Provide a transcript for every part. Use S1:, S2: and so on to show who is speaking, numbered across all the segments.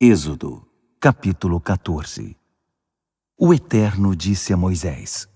S1: Êxodo, capítulo 14. O Eterno disse a Moisés: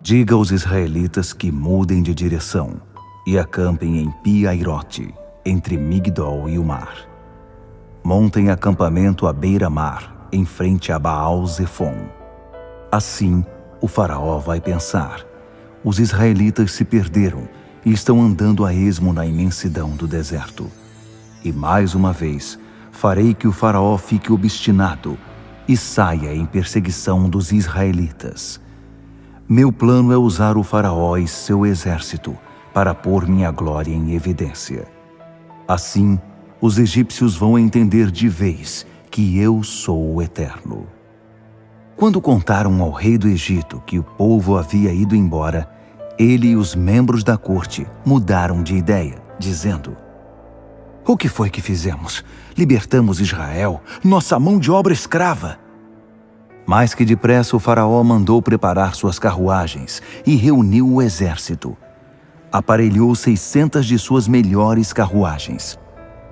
S1: diga aos israelitas que mudem de direção e acampem em Pi-Hairote, entre Migdol e o mar. Montem acampamento à beira-mar, em frente a Baal-Zefon. Assim, o faraó vai pensar: os israelitas se perderam e estão andando a esmo na imensidão do deserto. E mais uma vez, farei que o faraó fique obstinado e saia em perseguição dos israelitas. Meu plano é usar o faraó e seu exército para pôr minha glória em evidência. Assim, os egípcios vão entender de vez que eu sou o Eterno. Quando contaram ao rei do Egito que o povo havia ido embora, ele e os membros da corte mudaram de ideia, dizendo: o que foi que fizemos? Libertamos Israel, nossa mão de obra escrava. Mais que depressa o faraó mandou preparar suas carruagens e reuniu o exército. Aparelhou 600 de suas melhores carruagens,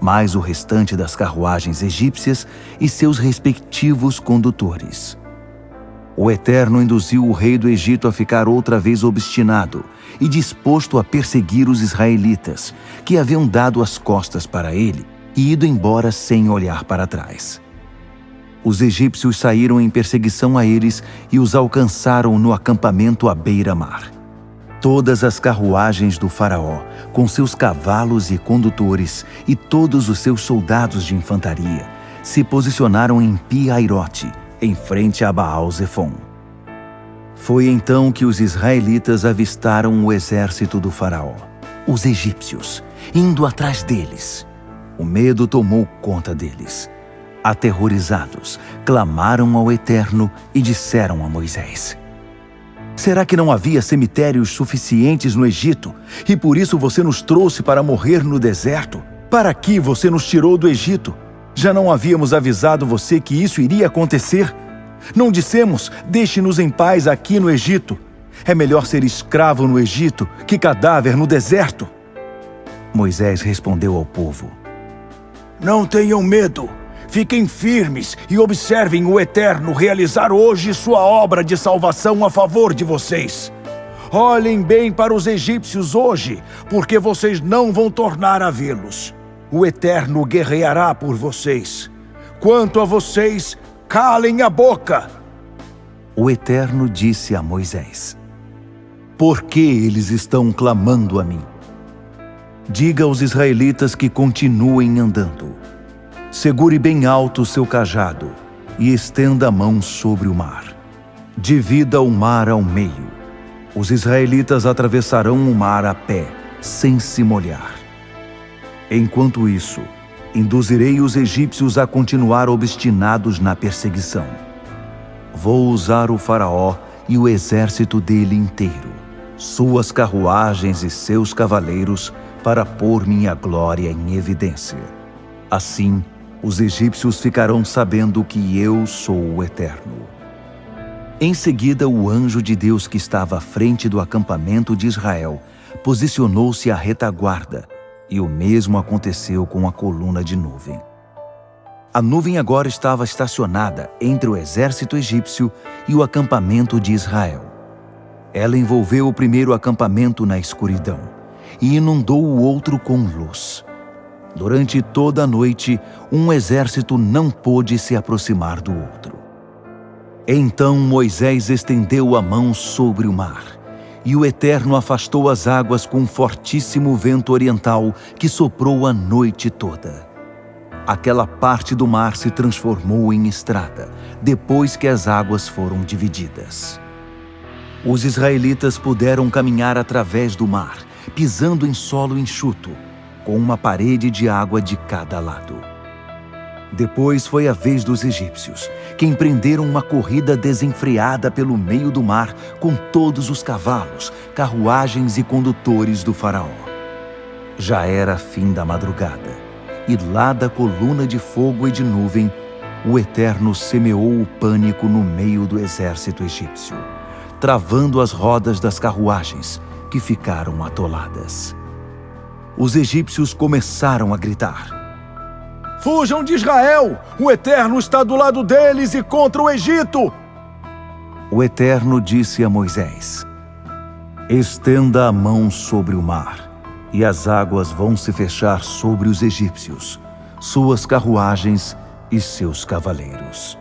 S1: mais o restante das carruagens egípcias e seus respectivos condutores. O Eterno induziu o rei do Egito a ficar outra vez obstinado e disposto a perseguir os israelitas, que haviam dado as costas para ele e ido embora sem olhar para trás. Os egípcios saíram em perseguição a eles e os alcançaram no acampamento à beira-mar. Todas as carruagens do faraó, com seus cavalos e condutores, e todos os seus soldados de infantaria, se posicionaram em Pi-Hairote, em frente a Baal-Zefon. Foi então que os israelitas avistaram o exército do faraó, os egípcios, indo atrás deles. O medo tomou conta deles. Aterrorizados, clamaram ao Eterno e disseram a Moisés: será que não havia cemitérios suficientes no Egito, e por isso você nos trouxe para morrer no deserto? Para que você nos tirou do Egito? Já não havíamos avisado você que isso iria acontecer? Não dissemos: deixe-nos em paz aqui no Egito? É melhor ser escravo no Egito que cadáver no deserto. Moisés respondeu ao povo: não tenham medo. Fiquem firmes e observem o Eterno realizar hoje sua obra de salvação a favor de vocês. Olhem bem para os egípcios hoje, porque vocês não vão tornar a vê-los. O Eterno guerreará por vocês. Quanto a vocês, calem a boca. O Eterno disse a Moisés: por que eles estão clamando a mim? Diga aos israelitas que continuem andando. Segure bem alto o seu cajado e estenda a mão sobre o mar. Divida o mar ao meio. Os israelitas atravessarão o mar a pé, sem se molhar. Enquanto isso, induzirei os egípcios a continuar obstinados na perseguição. Vou usar o faraó e o exército dele inteiro, suas carruagens e seus cavaleiros, para pôr minha glória em evidência. Assim, os egípcios ficarão sabendo que eu sou o Eterno. Em seguida, o anjo de Deus que estava à frente do acampamento de Israel posicionou-se à retaguarda, e o mesmo aconteceu com a coluna de nuvem. A nuvem agora estava estacionada entre o exército egípcio e o acampamento de Israel. Ela envolveu o primeiro acampamento na escuridão e inundou o outro com luz. Durante toda a noite, um exército não pôde se aproximar do outro. Então Moisés estendeu a mão sobre o mar, e o Eterno afastou as águas com um fortíssimo vento oriental que soprou a noite toda. Aquela parte do mar se transformou em estrada, depois que as águas foram divididas. Os israelitas puderam caminhar através do mar, pisando em solo enxuto, com uma parede de água de cada lado. Depois foi a vez dos egípcios, que empreenderam uma corrida desenfreada pelo meio do mar com todos os cavalos, carruagens e condutores do faraó. Já era fim da madrugada, e lá da coluna de fogo e de nuvem, o Eterno semeou o pânico no meio do exército egípcio, travando as rodas das carruagens, que ficaram atoladas. Os egípcios começaram a gritar:
S2: Fujam de Israel! O Eterno está do lado deles e contra o Egito!
S1: O Eterno disse a Moisés: estenda a mão sobre o mar, e as águas vão se fechar sobre os egípcios, suas carruagens e seus cavaleiros.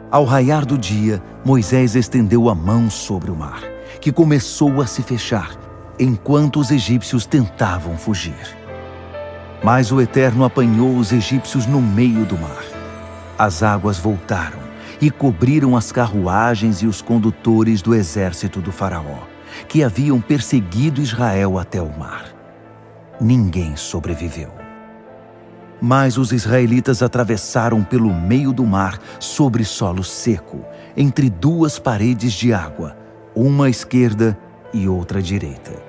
S1: Ao raiar do dia, Moisés estendeu a mão sobre o mar, que começou a se fechar, enquanto os egípcios tentavam fugir. Mas o Eterno apanhou os egípcios no meio do mar. As águas voltaram e cobriram as carruagens e os condutores do exército do faraó, que haviam perseguido Israel até o mar. Ninguém sobreviveu. Mas os israelitas atravessaram pelo meio do mar sobre solo seco, entre duas paredes de água, uma à esquerda e outra à direita.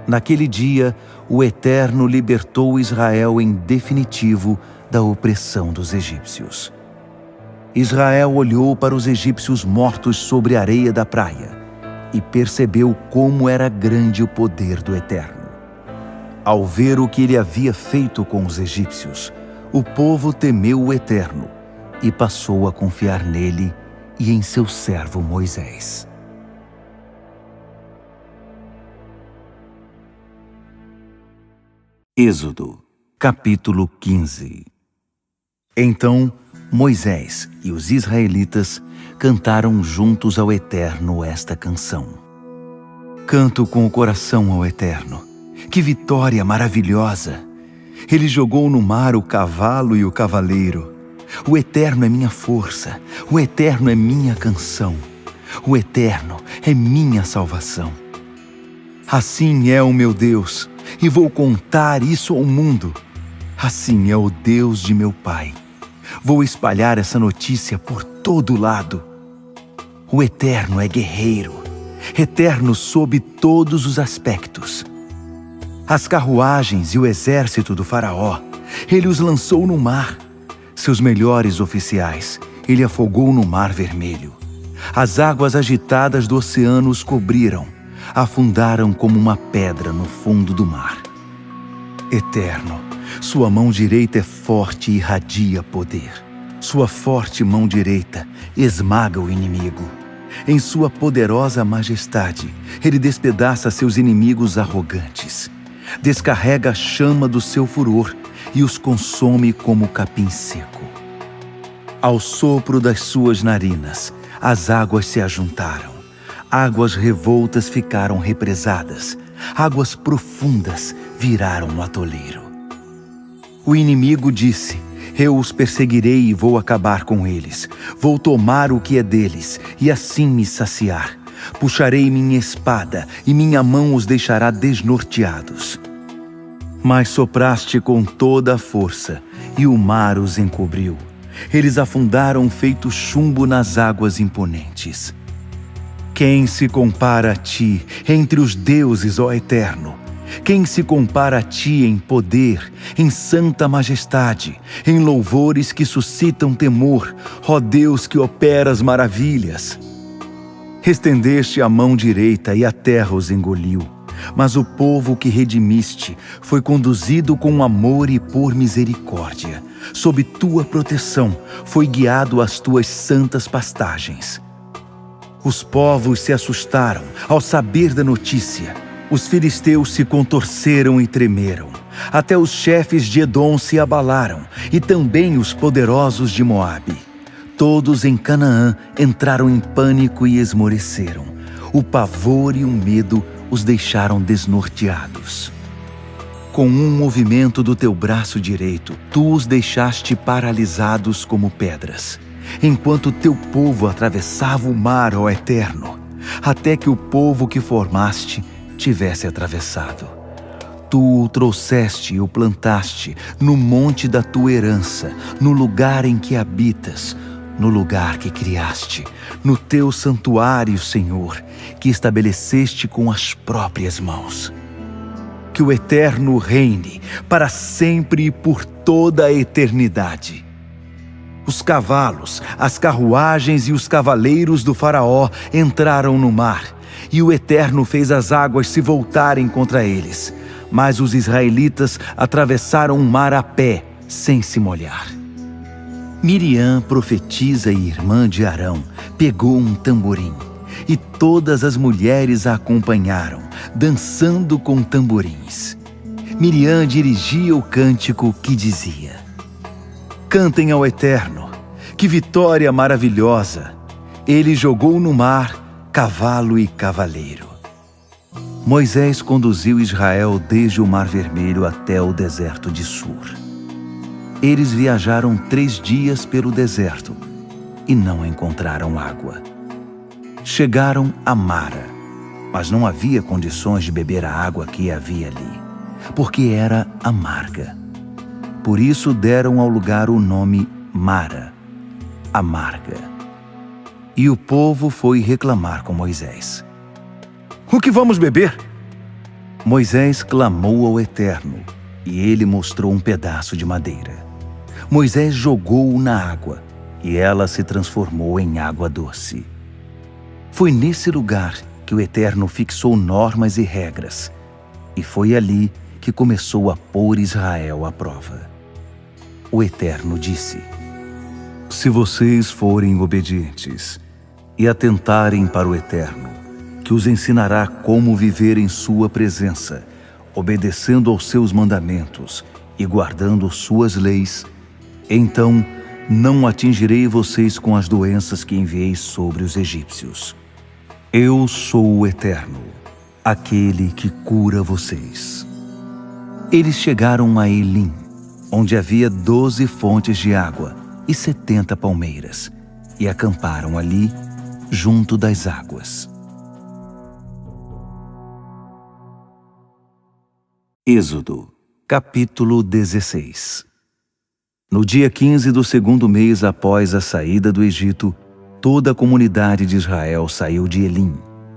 S1: Naquele dia, o Eterno libertou Israel em definitivo da opressão dos egípcios. Israel olhou para os egípcios mortos sobre a areia da praia e percebeu como era grande o poder do Eterno. Ao ver o que ele havia feito com os egípcios, o povo temeu o Eterno e passou a confiar nele e em seu servo Moisés. Êxodo, capítulo 15. Então Moisés e os israelitas cantaram juntos ao Eterno esta canção. Canto com o coração ao Eterno. Que vitória maravilhosa! Ele jogou no mar o cavalo e o cavaleiro. O Eterno é minha força, o Eterno é minha canção. O Eterno é minha salvação. Assim é o meu Deus, e vou contar isso ao mundo. Assim é o Deus de meu pai. Vou espalhar essa notícia por todo lado. O Eterno é guerreiro, eterno sob todos os aspectos. As carruagens e o exército do faraó, ele os lançou no mar. Seus melhores oficiais, ele afogou no mar vermelho. As águas agitadas do oceano os cobriram, afundaram como uma pedra no fundo do mar. Eterno, sua mão direita é forte e irradia poder. Sua forte mão direita esmaga o inimigo. Em sua poderosa majestade, ele despedaça seus inimigos arrogantes. Descarrega a chama do seu furor e os consome como capim seco. Ao sopro das suas narinas, as águas se ajuntaram. Águas revoltas ficaram represadas. Águas profundas viraram um atoleiro. O inimigo disse: eu os perseguirei e vou acabar com eles. Vou tomar o que é deles e assim me saciar. Puxarei minha espada e minha mão os deixará desnorteados. Mas sopraste com toda a força e o mar os encobriu. Eles afundaram feito chumbo nas águas imponentes. Quem se compara a ti entre os deuses, ó Eterno? Quem se compara a ti em poder, em santa majestade, em louvores que suscitam temor, ó Deus que operas maravilhas? Estendeste a mão direita e a terra os engoliu, mas o povo que redimiste foi conduzido com amor e por misericórdia. Sob tua proteção foi guiado às tuas santas pastagens. Os povos se assustaram ao saber da notícia. Os filisteus se contorceram e tremeram. Até os chefes de Edom se abalaram, e também os poderosos de Moabe. Todos em Canaã entraram em pânico e esmoreceram. O pavor e o medo os deixaram desnorteados. Com um movimento do teu braço direito, tu os deixaste paralisados como pedras, enquanto teu povo atravessava o mar, ó Eterno, até que o povo que formaste tivesse atravessado. Tu o trouxeste e o plantaste no monte da tua herança, no lugar em que habitas, no lugar que criaste, no teu santuário, Senhor, que estabeleceste com as próprias mãos. Que o Eterno reine para sempre e por toda a eternidade. Os cavalos, as carruagens e os cavaleiros do faraó entraram no mar, e o Eterno fez as águas se voltarem contra eles. Mas os israelitas atravessaram o mar a pé, sem se molhar. Miriam, profetisa e irmã de Arão, pegou um tamborim e todas as mulheres a acompanharam, dançando com tamborins. Miriam dirigia o cântico que dizia: Cantem ao Eterno, que vitória maravilhosa! Ele jogou no mar cavalo e cavaleiro. Moisés conduziu Israel desde o Mar Vermelho até o deserto de Sur. Eles viajaram 3 dias pelo deserto e não encontraram água. Chegaram a Mara, mas não havia condições de beber a água que havia ali, porque era amarga. Por isso deram ao lugar o nome Mara, amarga. E o povo foi reclamar com Moisés.
S2: O que vamos beber?
S1: Moisés clamou ao Eterno, e ele mostrou um pedaço de madeira. Moisés jogou-o na água, e ela se transformou em água doce. Foi nesse lugar que o Eterno fixou normas e regras, e foi ali que começou a pôr Israel à prova. O Eterno disse: Se vocês forem obedientes e atentarem para o Eterno, que os ensinará como viver em sua presença, obedecendo aos seus mandamentos e guardando suas leis, então não atingirei vocês com as doenças que enviei sobre os egípcios. Eu sou o Eterno, aquele que cura vocês. Eles chegaram a Elim, onde havia 12 fontes de água e 70 palmeiras, e acamparam ali, junto das águas. Êxodo, capítulo 16. No dia 15 do 2º mês após a saída do Egito, toda a comunidade de Israel saiu de Elim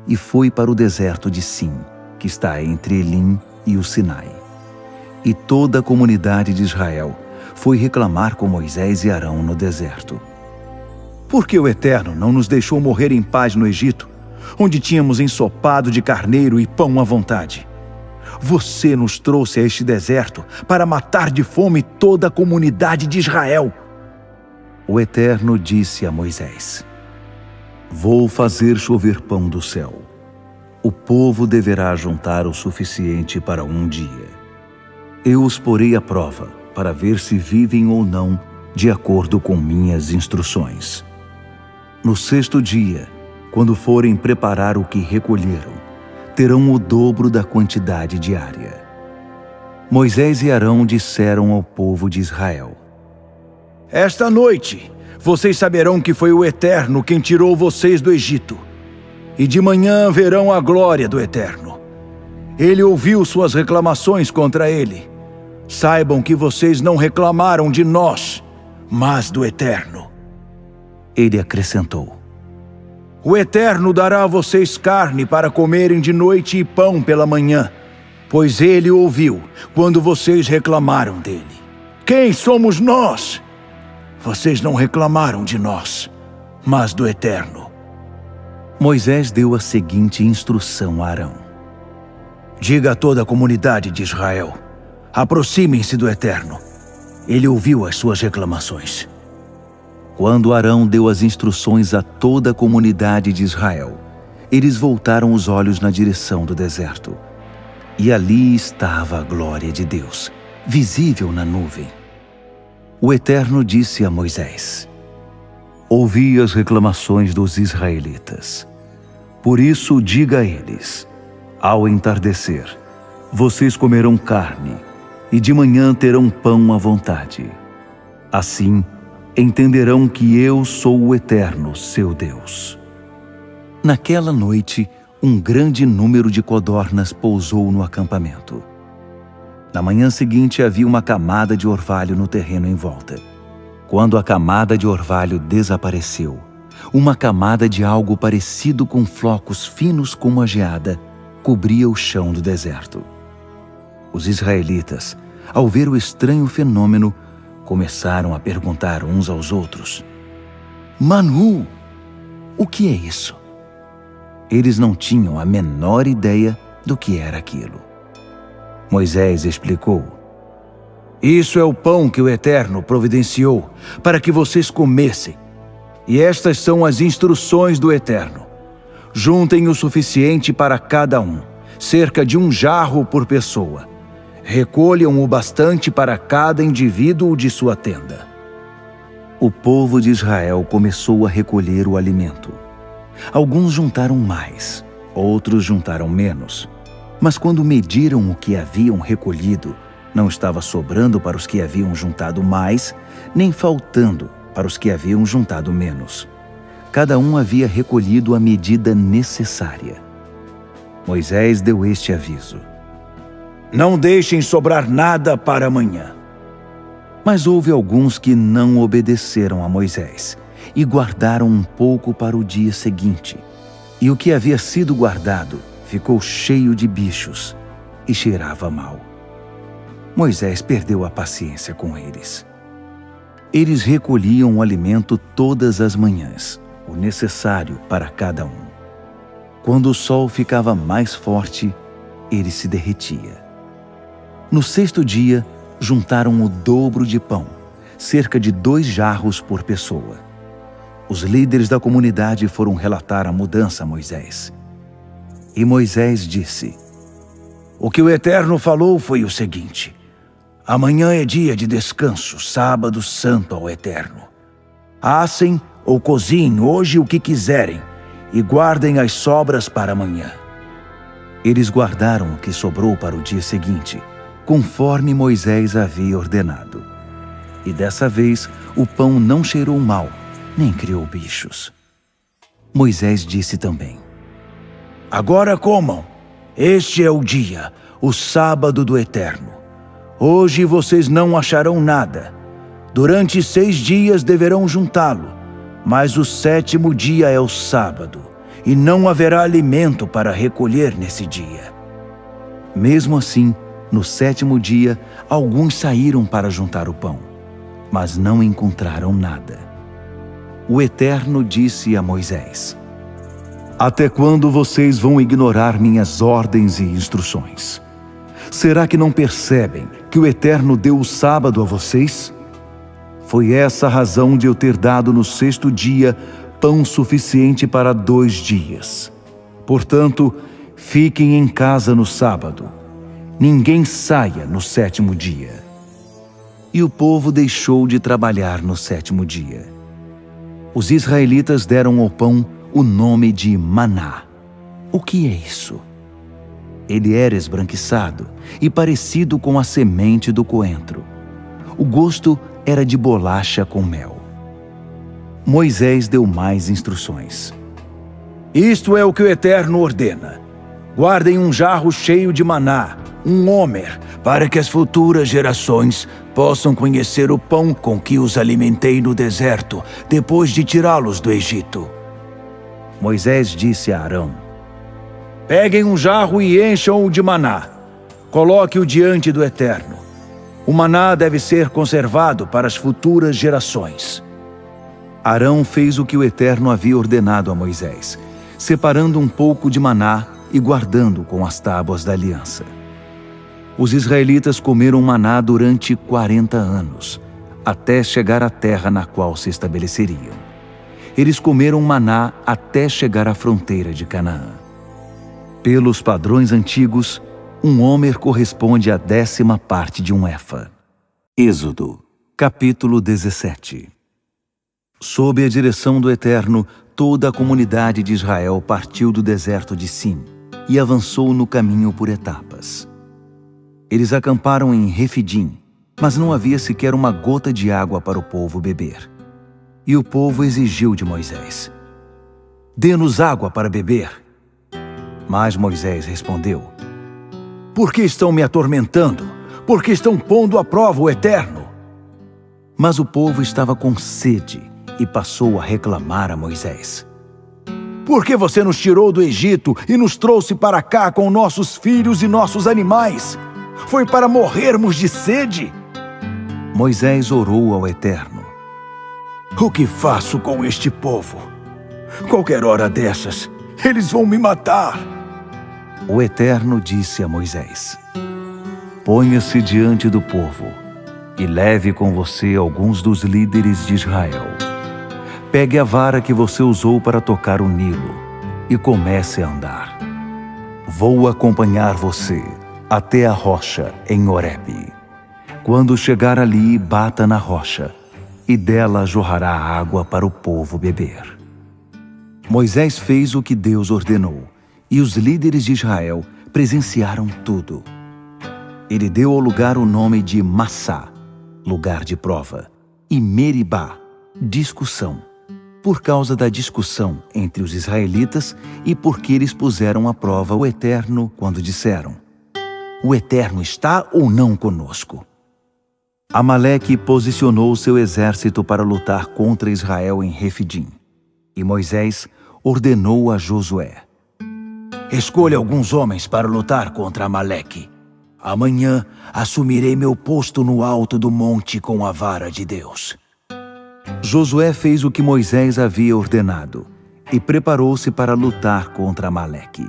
S1: e foi para o deserto de Sim, que está entre Elim e o Sinai. E toda a comunidade de Israel foi reclamar com Moisés e Arão no deserto.
S2: Por que o Eterno não nos deixou morrer em paz no Egito, onde tínhamos ensopado de carneiro e pão à vontade? Você nos trouxe a este deserto para matar de fome toda a comunidade de Israel.
S1: O Eterno disse a Moisés: Vou fazer chover pão do céu. O povo deverá juntar o suficiente para um dia. Eu os porei à prova para ver se vivem ou não de acordo com minhas instruções. No 6º dia, quando forem preparar o que recolheram, terão o dobro da quantidade diária. Moisés e Arão disseram ao povo de Israel:
S2: Esta noite vocês saberão que foi o Eterno quem tirou vocês do Egito, e de manhã verão a glória do Eterno. Ele ouviu suas reclamações contra ele. Saibam que vocês não reclamaram de nós, mas do Eterno.
S1: Ele acrescentou:
S2: O Eterno dará a vocês carne para comerem de noite e pão pela manhã, pois ele ouviu quando vocês reclamaram dele. Quem somos nós? Vocês não reclamaram de nós, mas do Eterno.
S1: Moisés deu a seguinte instrução a Arão:
S2: Diga a toda a comunidade de Israel: aproximem-se do Eterno. Ele ouviu as suas reclamações.
S1: Quando Arão deu as instruções a toda a comunidade de Israel, eles voltaram os olhos na direção do deserto. E ali estava a glória de Deus, visível na nuvem. O Eterno disse a Moisés: Ouvi as reclamações dos israelitas. Por isso diga a eles: ao entardecer, vocês comerão carne, e de manhã terão pão à vontade. Assim, entenderão que eu sou o Eterno, seu Deus. Naquela noite, um grande número de codornas pousou no acampamento. Na manhã seguinte havia uma camada de orvalho no terreno em volta. Quando a camada de orvalho desapareceu, uma camada de algo parecido com flocos finos como a geada cobria o chão do deserto. Os israelitas, ao ver o estranho fenômeno, começaram a perguntar uns aos outros: Manu, o que é isso? Eles não tinham a menor ideia do que era aquilo. Moisés explicou:
S2: Isso é o pão que o Eterno providenciou para que vocês comessem. E estas são as instruções do Eterno. Juntem o suficiente para cada um, cerca de 1 jarro por pessoa. Recolham o bastante para cada indivíduo de sua tenda.
S1: O povo de Israel começou a recolher o alimento. Alguns juntaram mais, outros juntaram menos. Mas quando mediram o que haviam recolhido, não estava sobrando para os que haviam juntado mais, nem faltando para os que haviam juntado menos. Cada um havia recolhido a medida necessária. Moisés deu este aviso:
S2: não deixem sobrar nada para amanhã.
S1: Mas houve alguns que não obedeceram a Moisés e guardaram um pouco para o dia seguinte. E o que havia sido guardado ficou cheio de bichos e cheirava mal. Moisés perdeu a paciência com eles. Eles recolhiam o alimento todas as manhãs, o necessário para cada um. Quando o sol ficava mais forte, ele se derretia. No 6º dia, juntaram o dobro de pão, cerca de 2 jarros por pessoa. Os líderes da comunidade foram relatar a mudança a Moisés. E Moisés disse:
S2: o que o Eterno falou foi o seguinte: amanhã é dia de descanso, sábado santo ao Eterno. Assem ou cozinhem hoje o que quiserem e guardem as sobras para amanhã.
S1: Eles guardaram o que sobrou para o dia seguinte, conforme Moisés havia ordenado. E dessa vez o pão não cheirou mal, nem criou bichos. Moisés disse também:
S2: agora comam, este é o dia, o sábado do Eterno. Hoje vocês não acharão nada. Durante 6 dias deverão juntá-lo, mas o 7º dia é o sábado, e não haverá alimento para recolher nesse dia.
S1: Mesmo assim, no 7º dia, alguns saíram para juntar o pão, mas não encontraram nada. O Eterno disse a Moisés: até quando vocês vão ignorar minhas ordens e instruções? Será que não percebem que o Eterno deu o sábado a vocês? Foi essa a razão de eu ter dado no 6º dia pão suficiente para 2 dias. Portanto, fiquem em casa no sábado. Ninguém saia no 7º dia. E o povo deixou de trabalhar no 7º dia. Os israelitas deram ao pão o nome de maná. O que é isso? Ele era esbranquiçado e parecido com a semente do coentro. O gosto era de bolacha com mel. Moisés deu mais instruções.
S2: Isto é o que o Eterno ordena: guardem um jarro cheio de maná, um homer, para que as futuras gerações possam conhecer o pão com que os alimentei no deserto, depois de tirá-los do Egito.
S1: Moisés disse a Arão:
S2: peguem um jarro e encham-o de maná. Coloque-o diante do Eterno. O maná deve ser conservado para as futuras gerações.
S1: Arão fez o que o Eterno havia ordenado a Moisés, separando um pouco de maná e guardando com as tábuas da aliança. Os israelitas comeram maná durante 40 anos, até chegar à terra na qual se estabeleceriam. Eles comeram maná até chegar à fronteira de Canaã. Pelos padrões antigos, um homer corresponde à 10ª parte de um efa. Êxodo, capítulo 17. Sob a direção do Eterno, toda a comunidade de Israel partiu do deserto de Sim e avançou no caminho por etapas. Eles acamparam em Refidim, mas não havia sequer uma gota de água para o povo beber. E o povo exigiu de Moisés: dê-nos água para beber. Mas Moisés respondeu:
S2: por que estão me atormentando? Por que estão pondo à prova o Eterno?
S1: Mas o povo estava com sede e passou a reclamar a Moisés:
S2: por que você nos tirou do Egito e nos trouxe para cá com nossos filhos e nossos animais? Foi para morrermos de sede?
S1: Moisés orou ao Eterno:
S2: o que faço com este povo? Qualquer hora dessas, eles vão me matar.
S1: O Eterno disse a Moisés: ponha-se diante do povo e leve com você alguns dos líderes de Israel. Pegue a vara que você usou para tocar o Nilo e comece a andar. Vou acompanhar você até a rocha em Horebe. Quando chegar ali, bata na rocha, e dela jorrará água para o povo beber. Moisés fez o que Deus ordenou, e os líderes de Israel presenciaram tudo. Ele deu ao lugar o nome de Massá, lugar de prova, e Meribá, discussão, por causa da discussão entre os israelitas e porque eles puseram à prova o Eterno quando disseram: o Eterno está ou não conosco? Amaleque posicionou seu exército para lutar contra Israel em Refidim, e Moisés ordenou a Josué: escolha alguns homens para lutar contra Amaleque. Amanhã assumirei meu posto no alto do monte com a vara de Deus. Josué fez o que Moisés havia ordenado e preparou-se para lutar contra Amaleque.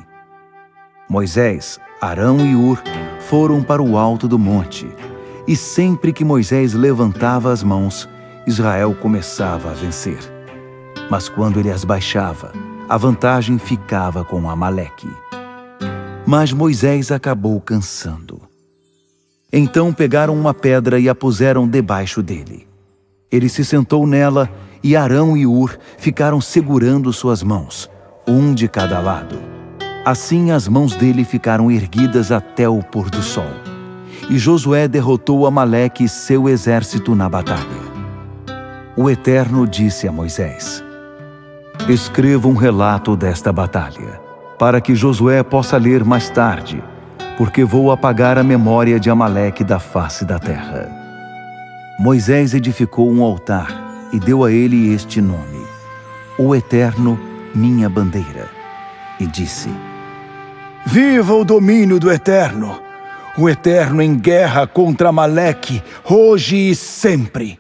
S1: Moisés, Arão e Hur foram para o alto do monte, e sempre que Moisés levantava as mãos, Israel começava a vencer. Mas quando ele as baixava, a vantagem ficava com Amaleque. Mas Moisés acabou cansando. Então pegaram uma pedra e a puseram debaixo dele. Ele se sentou nela e Arão e Hur ficaram segurando suas mãos, um de cada lado. Assim as mãos dele ficaram erguidas até o pôr do sol. E Josué derrotou Amaleque e seu exército na batalha. O Eterno disse a Moisés: escreva um relato desta batalha, para que Josué possa ler mais tarde, porque vou apagar a memória de Amaleque da face da terra. Moisés edificou um altar e deu a ele este nome: O Eterno, minha bandeira. E disse:
S2: viva o domínio do Eterno! O Eterno em guerra contra Amaleque, hoje e sempre.